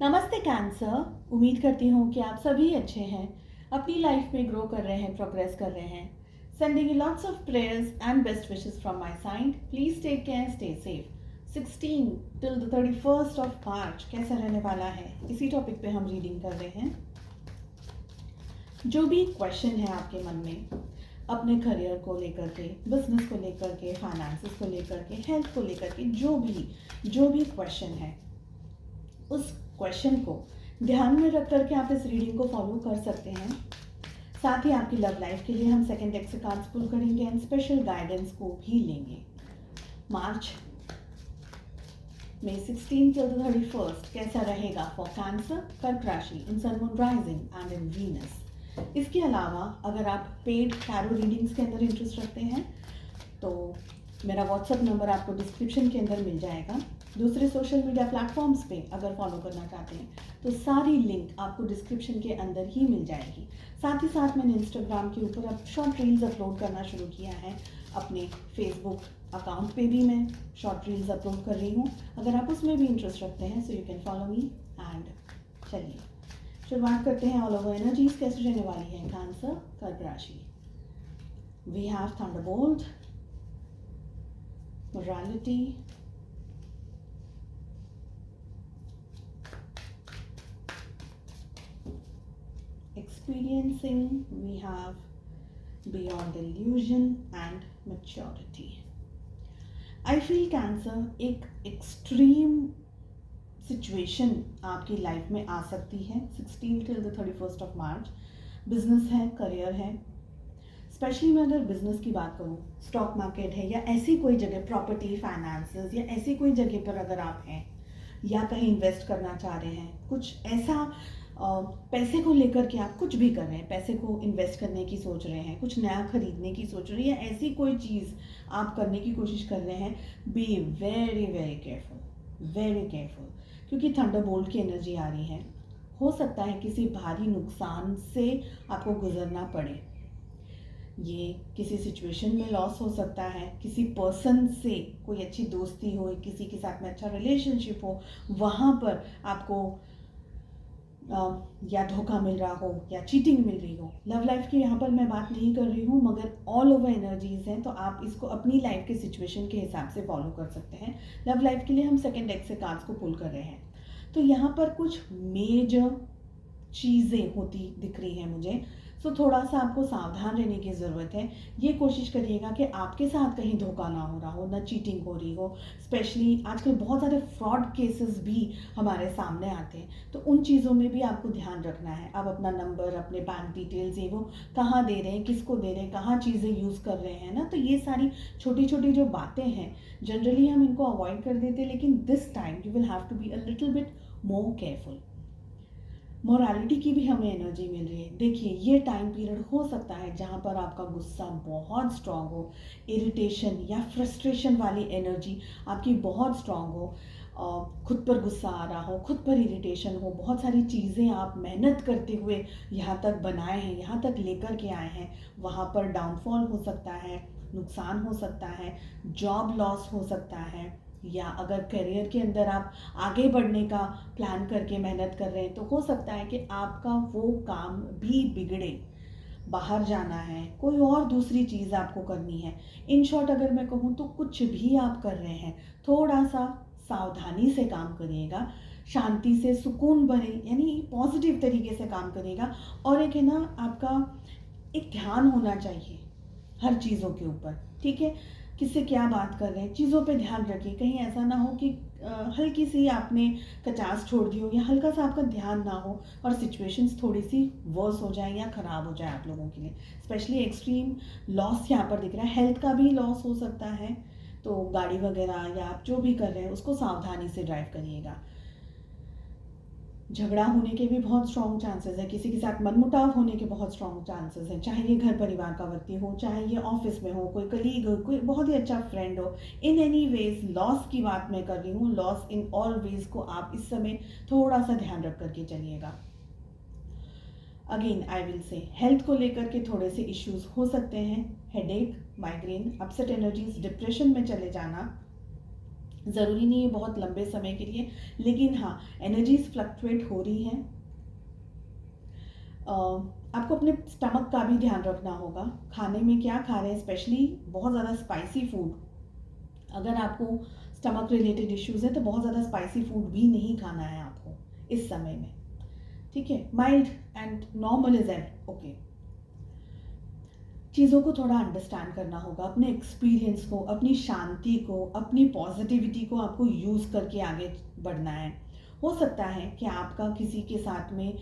नमस्ते कैंसर। उम्मीद करती हूँ कि आप सभी अच्छे हैं, अपनी लाइफ में ग्रो कर रहे हैं, प्रोग्रेस कर रहे हैं। Sending you lots of prayers and best wishes from my side. Please take care, stay safe. 16 till the 31st of March कैसा रहने वाला है, इसी टॉपिक पे हम रीडिंग कर रहे हैं। जो भी क्वेश्चन है आपके मन में, अपने करियर को लेकर के, बिजनेस को लेकर के, फाइनेंसेस को लेकर के, हेल्थ को लेकर के, जो भी क्वेश्चन है, उस क्वेश्चन को ध्यान में रख करके आप इस रीडिंग को फॉलो कर सकते हैं। साथ ही आपकी लव लाइफ के लिए हम सेकेंड डेक से कार्ड्स पुल करेंगे एंड स्पेशल गाइडेंस को भी लेंगे। मार्च में 16 till the 31st कैसा रहेगा फॉर कैंसर, कर्क राशि, in sun, moon, rising and in Venus. इसके अलावा अगर आप पेड टैरो रीडिंग्स के अंदर इंटरेस्ट रखते हैं तो मेरा व्हाट्सएप नंबर आपको डिस्क्रिप्शन के अंदर मिल जाएगा। दूसरे सोशल मीडिया प्लेटफॉर्म्स पे अगर फॉलो करना चाहते हैं तो सारी लिंक आपको डिस्क्रिप्शन के अंदर ही मिल जाएगी। साथ ही साथ मैंने इंस्टाग्राम के ऊपर अब शॉर्ट रील्स अपलोड करना शुरू किया है। अपने फेसबुक अकाउंट पे भी मैं शॉर्ट रील्स अपलोड कर रही हूँ। अगर आप उसमें भी इंटरेस्ट रखते हैं so you can follow me. And चलिए शुरुआत करते हैं। ऑल ओवर एनर्जीज कैसे रहने वाली है कैंसर, कर्क राशि। We have thunderbolt, morality, experiencing, we have beyond illusion and maturity. I feel cancer एक एक्सट्रीम सिचुएशन आपकी लाइफ में आ सकती है 16 till the 31st of March. Business है, करियर है, स्पेशली मैं अगर बिजनेस की बात करूँ, स्टॉक मार्केट है या ऐसी कोई जगह, प्रॉपर्टी, फाइनेंसेस या ऐसी कोई जगह पर अगर आप हैं या कहीं इन्वेस्ट करना चाह रहे हैं, कुछ ऐसा पैसे को लेकर के आप कुछ भी कर रहे हैं, पैसे को इन्वेस्ट करने की सोच रहे हैं, कुछ नया खरीदने की सोच रहे हैं या ऐसी कोई चीज़ आप करने की कोशिश कर रहे हैं, be very very careful, very careful, क्योंकि थंडरबोल्ट की एनर्जी आ रही है। हो सकता है किसी भारी नुकसान से आपको गुजरना पड़े। ये किसी सिचुएशन में लॉस हो सकता है, किसी पर्सन से कोई अच्छी दोस्ती हो, किसी के साथ में अच्छा रिलेशनशिप हो, वहाँ पर आपको या धोखा मिल रहा हो या चीटिंग मिल रही हो। लव लाइफ की यहाँ पर मैं बात नहीं कर रही हूँ, मगर ऑल ओवर एनर्जीज हैं, तो आप इसको अपनी लाइफ के सिचुएशन के हिसाब से फॉलो कर सकते हैं। लव लाइफ के लिए हम सेकेंड डेक से कार्ड्स को पुल कर रहे हैं, तो यहाँ पर कुछ मेजर चीज़ें होती दिख रही हैं मुझे। सो थोड़ा सा आपको सावधान रहने की ज़रूरत है। ये कोशिश करिएगा कि आपके साथ कहीं धोखा ना हो रहा हो, ना चीटिंग हो रही हो। स्पेशली आजकल बहुत सारे फ्रॉड केसेस भी हमारे सामने आते हैं, तो उन चीज़ों में भी आपको ध्यान रखना है। आप अपना नंबर, अपने बैंक डिटेल्स, ये वो कहाँ दे रहे हैं, किसको दे रहे हैं, कहाँ चीज़ें यूज़ कर रहे हैं ना, तो ये सारी छोटी छोटी जो बातें हैं जनरली हम इनको अवॉइड कर देते हैं, लेकिन this time you will have to be a little bit more careful. Morality की भी हमें एनर्जी मिल रही है। देखिए ये टाइम पीरियड हो सकता है जहाँ पर आपका गुस्सा बहुत स्ट्रांग हो, इरिटेशन या फ्रस्ट्रेशन वाली एनर्जी आपकी बहुत स्ट्रांग हो, खुद पर गुस्सा आ रहा हो, खुद पर इरिटेशन हो, बहुत सारी चीज़ें आप मेहनत करते हुए यहाँ तक बनाए हैं, यहाँ तक लेकर के आए हैं, वहाँ पर डाउनफॉल हो सकता है, नुकसान हो सकता है, जॉब लॉस हो सकता है, या अगर करियर के अंदर आप आगे बढ़ने का प्लान करके मेहनत कर रहे हैं तो हो सकता है कि आपका वो काम भी बिगड़े, बाहर जाना है, कोई और दूसरी चीज़ आपको करनी है। इन शॉर्ट अगर मैं कहूँ तो कुछ भी आप कर रहे हैं थोड़ा सा सावधानी से काम करिएगा, शांति से, सुकून भरे यानी पॉजिटिव तरीके से काम करिएगा। और एक है ना, आपका एक ध्यान होना चाहिए हर चीज़ों के ऊपर, ठीक है। किससे क्या बात कर रहे हैं, चीज़ों पे ध्यान रखिए। कहीं ऐसा ना हो कि हल्की सी आपने कचास छोड़ दी हो या हल्का सा आपका ध्यान ना हो और सिचुएशंस थोड़ी सी वर्स हो जाए या ख़राब हो जाए आप लोगों के लिए। स्पेशली एक्सट्रीम लॉस यहाँ पर दिख रहा है, हेल्थ का भी लॉस हो सकता है, तो गाड़ी वगैरह या आप जो भी कर रहे हैं उसको सावधानी से ड्राइव करिएगा। झगड़ा होने के भी बहुत स्ट्रॉन्ग चांसेस है, किसी के साथ मनमुटाव होने के बहुत स्ट्रॉन्ग चांसेस हैं, चाहे ये घर परिवार का व्यक्ति हो, चाहे ये ऑफिस में हो, कोई कलीग हो, कोई बहुत ही अच्छा फ्रेंड हो। इन एनी वेज लॉस की बात मैं कर रही हूँ, लॉस इन ऑल वेज को आप इस समय थोड़ा सा ध्यान रख करके चलिएगा। Again I will say health को लेकर के थोड़े से इश्यूज हो सकते हैं, headache, migraine, upset energies, depression में चले जाना, ज़रूरी नहीं है बहुत लंबे समय के लिए, लेकिन हाँ, एनर्जीज फ्लक्चुएट हो रही हैं। आपको अपने स्टमक का भी ध्यान रखना होगा, खाने में क्या खा रहे हैं, स्पेशली बहुत ज़्यादा स्पाइसी फूड। अगर आपको स्टमक रिलेटेड इश्यूज है तो बहुत ज़्यादा स्पाइसी फूड भी नहीं खाना है आपको इस समय में, ठीक है। Mild and normal is and okay. चीज़ों को थोड़ा अंडरस्टैंड करना होगा, अपने एक्सपीरियंस को, अपनी शांति को, अपनी पॉजिटिविटी को आपको यूज़ करके आगे बढ़ना है। हो सकता है कि आपका किसी के साथ में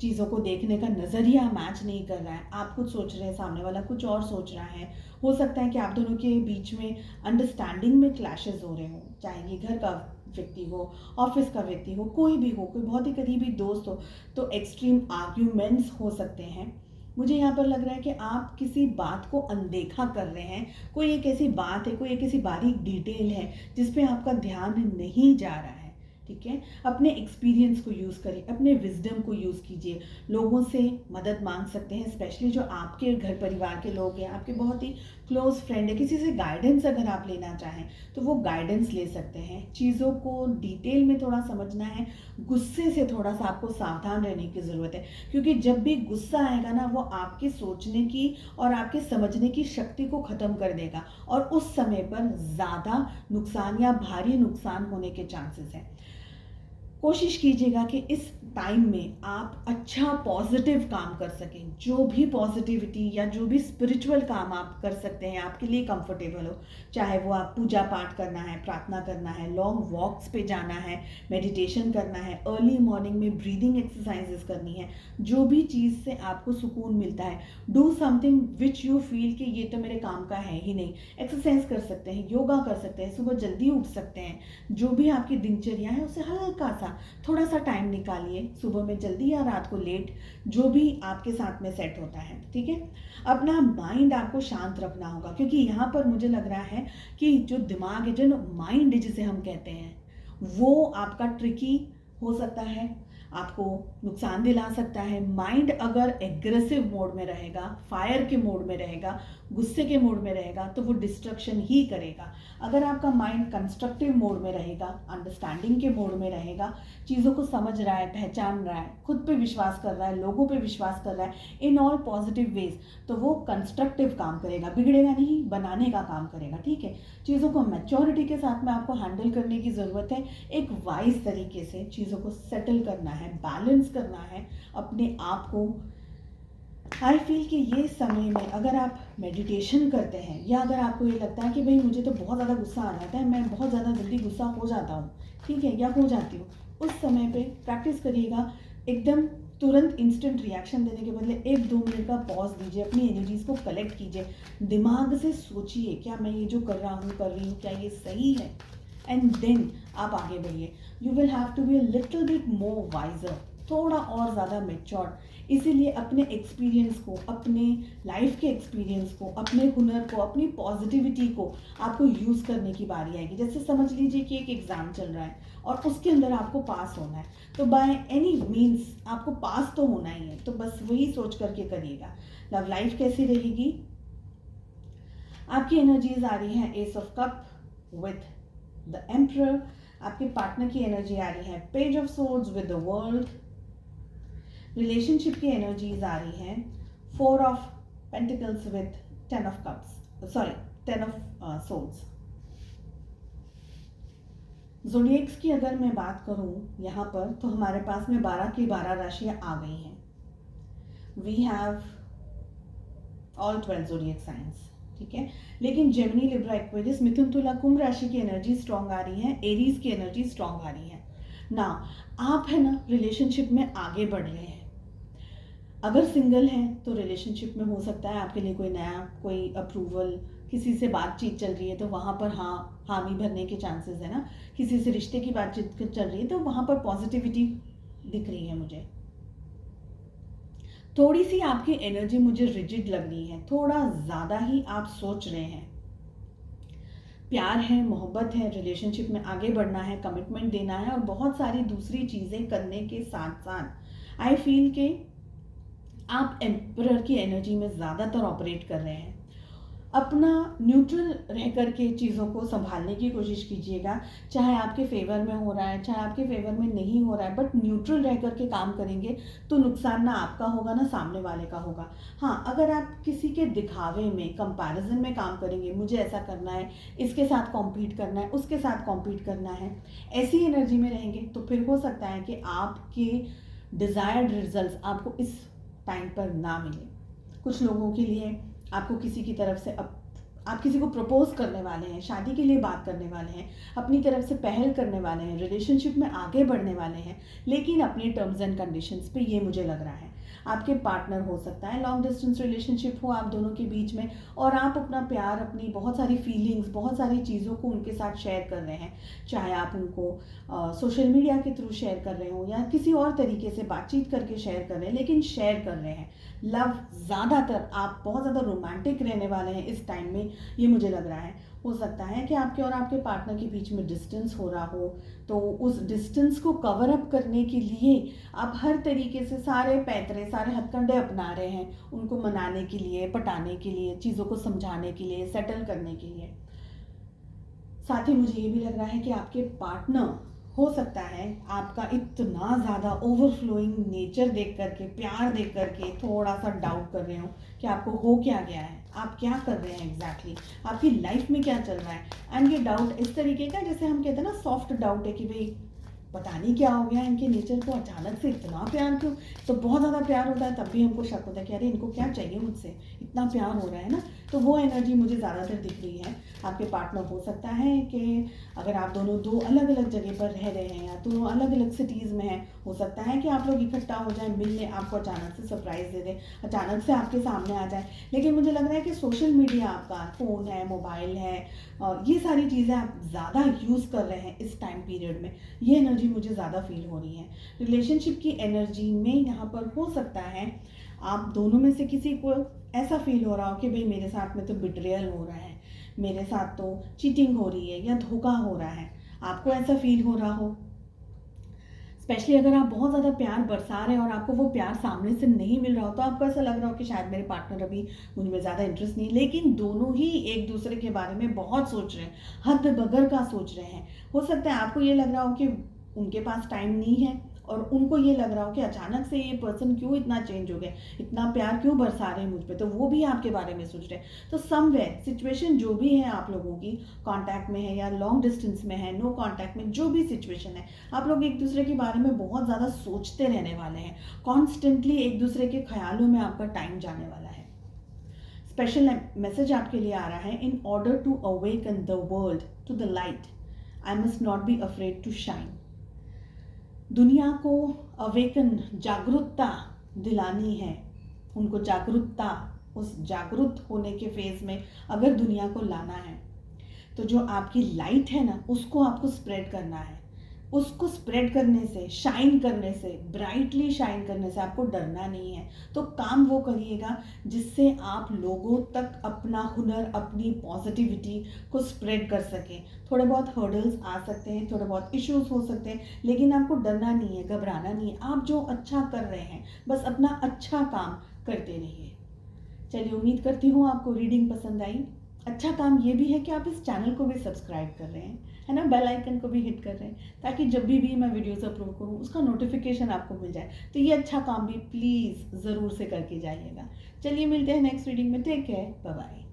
चीज़ों को देखने का नज़रिया मैच नहीं कर रहा है, आप कुछ सोच रहे हैं, सामने वाला कुछ और सोच रहा है। हो सकता है कि आप दोनों के बीच में अंडरस्टैंडिंग में क्लैशेस हो रहे हों, चाहे ये घर का व्यक्ति हो, ऑफिस का व्यक्ति हो, कोई भी हो, कोई बहुत ही करीबी दोस्त हो, तो एक्सट्रीम आर्ग्यूमेंट्स हो सकते हैं। मुझे यहाँ पर लग रहा है कि आप किसी बात को अनदेखा कर रहे हैं, कोई एक ऐसी बात है, कोई एक ऐसी बारीक डिटेल है जिस पे आपका ध्यान नहीं जा रहा है, ठीक है। अपने एक्सपीरियंस को यूज़ करें, अपने विजडम को यूज़ कीजिए। लोगों से मदद मांग सकते हैं, स्पेशली जो आपके घर परिवार के लोग हैं, आपके बहुत ही क्लोज फ्रेंड है, किसी से गाइडेंस अगर आप लेना चाहें तो वो गाइडेंस ले सकते हैं। चीज़ों को डिटेल में थोड़ा समझना है, गुस्से से थोड़ा सा आपको सावधान रहने की ज़रूरत है, क्योंकि जब भी गुस्सा आएगा ना, वो आपके सोचने की और आपके समझने की शक्ति को ख़त्म कर देगा और उस समय पर ज़्यादा नुकसान या भारी नुकसान होने के चांसेस हैं। कोशिश कीजिएगा कि इस टाइम में आप अच्छा पॉजिटिव काम कर सकें, जो भी पॉजिटिविटी या जो भी स्पिरिचुअल काम आप कर सकते हैं, आपके लिए कंफर्टेबल हो, चाहे वो आप पूजा पाठ करना है, प्रार्थना करना है, लॉन्ग वॉक्स पे जाना है, मेडिटेशन करना है, अर्ली मॉर्निंग में ब्रीदिंग एक्सरसाइजेस करनी है, जो भी चीज़ से आपको सुकून मिलता है, do something which you feel कि ये तो मेरे काम का है ही नहीं। एक्सरसाइज कर सकते हैं, योगा कर सकते हैं, सुबह जल्दी उठ सकते हैं, जो भी आपकी दिनचर्या है उसे हल्का सा थोड़ा सा टाइम निकालिए, सुबह में जल्दी या रात को लेट, जो भी आपके साथ में सेट होता है, ठीक है। अपना माइंड आपको शांत रखना होगा, क्योंकि यहाँ पर मुझे लग रहा है कि जो दिमाग है, जो माइंड जिसे हम कहते हैं, वो आपका ट्रिकी हो सकता है, आपको नुकसान दिला सकता है। माइंड अगर एग्रेसिव मोड में रहेगा, फायर के मोड में रहेगा, गुस्से के मोड में रहेगा, तो वो डिस्ट्रक्शन ही करेगा। अगर आपका माइंड कंस्ट्रक्टिव मोड में रहेगा, अंडरस्टैंडिंग के मोड में रहेगा, चीज़ों को समझ रहा है, पहचान रहा है, खुद पे विश्वास कर रहा है, लोगों पे विश्वास कर रहा है, इन ऑल पॉजिटिव वेज, तो वो कंस्ट्रक्टिव काम करेगा, बिगड़ेगा नहीं, बनाने का काम करेगा, ठीक है। चीज़ों को मैच्योरिटी के साथ में आपको हैंडल करने की ज़रूरत है, एक वाइज तरीके से चीज़ों को सेटल करना है, बैलेंस करना है अपने आप को। आई फील कि ये समय में अगर आप मेडिटेशन करते हैं, या अगर आपको ये लगता है कि भाई मुझे तो बहुत ज़्यादा गुस्सा आ जाता है, मैं बहुत ज़्यादा जल्दी गुस्सा हो जाता हूँ, ठीक है, या हो जाती हूँ, उस समय पे प्रैक्टिस करिएगा। एकदम तुरंत इंस्टेंट रिएक्शन देने के बदले 1-2 मिनट का पॉज दीजिए, अपनी एनर्जीज को कलेक्ट कीजिए, दिमाग से सोचिए क्या मैं ये जो कर रहा हूँ, कर रही हूँ, क्या ये सही है, एंड देन आप आगे बढ़िए। You will have to be a little bit more wiser, थोड़ा और ज़्यादा मेच्योर्ड। इसीलिए अपने एक्सपीरियंस को, अपने लाइफ के एक्सपीरियंस को, अपने हुनर को, अपनी पॉजिटिविटी को आपको यूज़ करने की बारी आएगी। जैसे समझ लीजिए कि एक एग्ज़ाम चल रहा है और उसके अंदर आपको पास होना है, तो बाय एनी मीन्स आपको पास तो होना ही है, तो बस वही सोच करके करिएगा। लव लाइफ कैसी रहेगी? आपकी एनर्जीज आ रही हैं ace of cup with the emperor, आपके पार्टनर की एनर्जी आ रही है page of swords with the world, relationship की एनर्जीज आ रही हैं 4 of pentacles with 10 of cups, sorry 10 of swords. Zodiacs की अगर मैं बात करूं यहाँ पर, तो हमारे पास में 12 की 12 राशियाँ आ गई हैं। We have all 12 zodiac science, ठीक है। लेकिन जेमिनी, लिब्रा, एक्वेरियस, मिथुन, तुला, कुंभ राशि की एनर्जी स्ट्रॉन्ग आ रही है, एरीज की एनर्जी स्ट्रॉन्ग आ रही है ना। आप है ना रिलेशनशिप में आगे बढ़ रहे हैं। अगर सिंगल हैं तो रिलेशनशिप में हो सकता है आपके लिए कोई नया, कोई अप्रूवल, किसी से बातचीत चल रही है तो वहाँ पर हाँ हामी भरने के चांसेस है ना। किसी से रिश्ते की बातचीत चल रही है तो वहाँ पर पॉजिटिविटी दिख रही है मुझे। थोड़ी सी आपकी एनर्जी मुझे रिजिड लग रही है, थोड़ा ज़्यादा ही आप सोच रहे हैं। प्यार है, मोहब्बत है, रिलेशनशिप में आगे बढ़ना है, कमिटमेंट देना है और बहुत सारी दूसरी चीज़ें करने के साथ साथ आई फील के आप एम्परर की एनर्जी में ज़्यादातर ऑपरेट कर रहे हैं। अपना न्यूट्रल रह कर के चीज़ों को संभालने की कोशिश कीजिएगा। चाहे आपके फेवर में हो रहा है, चाहे आपके फेवर में नहीं हो रहा है, बट न्यूट्रल रह कर के काम करेंगे तो नुकसान ना आपका होगा ना सामने वाले का होगा। हाँ, अगर आप किसी के दिखावे में, कंपैरिजन में काम करेंगे, मुझे ऐसा करना है, इसके साथ कॉम्पीट करना है, उसके साथ कॉम्पीट करना है, ऐसी एनर्जी में रहेंगे तो फिर हो सकता है कि आपके डिज़ायर्ड रिजल्ट्स आपको इस टाइम पर ना मिले। कुछ लोगों के लिए आपको किसी की तरफ से आप किसी को प्रपोज करने वाले हैं, शादी के लिए बात करने वाले हैं, अपनी तरफ से पहल करने वाले हैं, रिलेशनशिप में आगे बढ़ने वाले हैं, लेकिन अपनी टर्म्स एंड कंडीशंस पे, ये मुझे लग रहा है। आपके पार्टनर हो सकता है, लॉन्ग डिस्टेंस रिलेशनशिप हो आप दोनों के बीच में, और आप अपना प्यार, अपनी बहुत सारी फीलिंग्स, बहुत सारी चीज़ों को उनके साथ शेयर कर रहे हैं। चाहे आप उनको सोशल मीडिया के थ्रू शेयर कर रहे हो या किसी और तरीके से बातचीत करके शेयर कर रहे हैं, लेकिन शेयर कर रहे हैं। लव, ज़्यादातर आप बहुत ज़्यादा रोमांटिक रहने वाले हैं इस टाइम में, ये मुझे लग रहा है। हो सकता है कि आपके और आपके पार्टनर के बीच में डिस्टेंस हो रहा हो, तो उस डिस्टेंस को कवर अप करने के लिए आप हर तरीके से सारे पैतरे, सारे हथकंडे अपना रहे हैं, उनको मनाने के लिए, पटाने के लिए, चीज़ों को समझाने के लिए, सेटल करने के लिए। साथ ही मुझे ये भी लग रहा है कि आपके पार्टनर, हो सकता है आपका इतना ज़्यादा ओवरफ्लोइंग नेचर देख करके, प्यार देख करके थोड़ा सा डाउट कर रहे हो कि आपको हो क्या गया है, आप क्या कर रहे हैं एग्जैक्टली, आपकी लाइफ में क्या चल रहा है। एंड ये डाउट इस तरीके का, जैसे हम कहते हैं ना, सॉफ्ट डाउट है कि भाई पता नहीं क्या हो गया इनके नेचर को, अचानक से इतना प्यार क्यों। तो बहुत ज़्यादा प्यार होता है तब भी हमको शक होता है कि अरे इनको क्या चाहिए मुझसे, इतना प्यार हो रहा है ना। तो वो एनर्जी मुझे ज़्यादातर दिख रही है। आपके पार्टनर, हो सकता है कि अगर आप दोनों दो अलग अलग जगह पर रह रहे हैं या दोनों अलग अलग सिटीज़ में हैं, हो सकता है कि आप लोग इकट्ठा हो जाएं मिलने, आपको अचानक से सरप्राइज़ दे दें, अचानक से आपके सामने आ जाए। लेकिन मुझे लग रहा है कि सोशल मीडिया, आपका फ़ोन है, मोबाइल है, और ये सारी चीज़ें आप ज़्यादा यूज़ कर रहे हैं इस टाइम पीरियड में, ये एनर्जी मुझे ज़्यादा फील हो रही है। रिलेशनशिप की एनर्जी में यहाँ पर हो सकता है आप दोनों में से किसी को ऐसा फील हो रहा हो कि भाई मेरे साथ में तो बिट्रेयल हो रहा है, मेरे साथ तो चीटिंग हो रही है या धोखा हो रहा है, आपको ऐसा फील हो रहा हो। स्पेशली अगर आप बहुत ज़्यादा प्यार बरसा रहे हैं और आपको वो प्यार सामने से नहीं मिल रहा हो, तो आपको ऐसा लग रहा हो कि शायद मेरे पार्टनर अभी मुझ में ज़्यादा इंटरेस्ट नहीं, लेकिन दोनों ही एक दूसरे के बारे में बहुत सोच रहे हैं, हद बगर का सोच रहे हैं। हो सकता है आपको ये लग रहा हो कि उनके पास टाइम नहीं है, और उनको ये लग रहा हो कि अचानक से ये पर्सन क्यों इतना चेंज हो गया, इतना प्यार क्यों बरसा रहे हैं मुझ पे, तो वो भी आपके बारे में सोच रहे हैं। तो समवेयर सिचुएशन जो भी है आप लोगों की, कांटेक्ट में है या लॉन्ग डिस्टेंस में है, नो कांटेक्ट में, जो भी सिचुएशन है, आप लोग एक दूसरे के बारे में बहुत ज़्यादा सोचते रहने वाले हैं। कॉन्स्टेंटली एक दूसरे के ख्यालों में आपका टाइम जाने वाला है। स्पेशल मैसेज आपके लिए आ रहा है, in order to awaken the world to the light I must not be afraid to shine. दुनिया को अवेकन, जागरूकता दिलानी है, उनको जागरूकता, उस जागरूक होने के फेज में अगर दुनिया को लाना है, तो जो आपकी लाइट है ना, उसको आपको स्प्रेड करना है। उसको स्प्रेड करने से, शाइन करने से, ब्राइटली शाइन करने से आपको डरना नहीं है। तो काम वो करिएगा जिससे आप लोगों तक अपना हुनर, अपनी पॉजिटिविटी को स्प्रेड कर सकें। थोड़े बहुत हर्डल्स आ सकते हैं, थोड़े बहुत इश्यूज हो सकते हैं, लेकिन आपको डरना नहीं है, घबराना नहीं है। आप जो अच्छा कर रहे हैं, बस अपना अच्छा काम करते रहिए। चलिए, उम्मीद करती हूँ आपको रीडिंग पसंद आई। अच्छा काम ये भी है कि आप इस चैनल को भी सब्सक्राइब कर रहे हैं, है ना, बेल आइकन को भी हिट कर रहे हैं, ताकि जब भी मैं वीडियोस अपलोड करूँ उसका नोटिफिकेशन आपको मिल जाए। तो ये अच्छा काम भी प्लीज़ ज़रूर से करके जाइएगा। चलिए, मिलते हैं नेक्स्ट रीडिंग में। Take care, bye bye.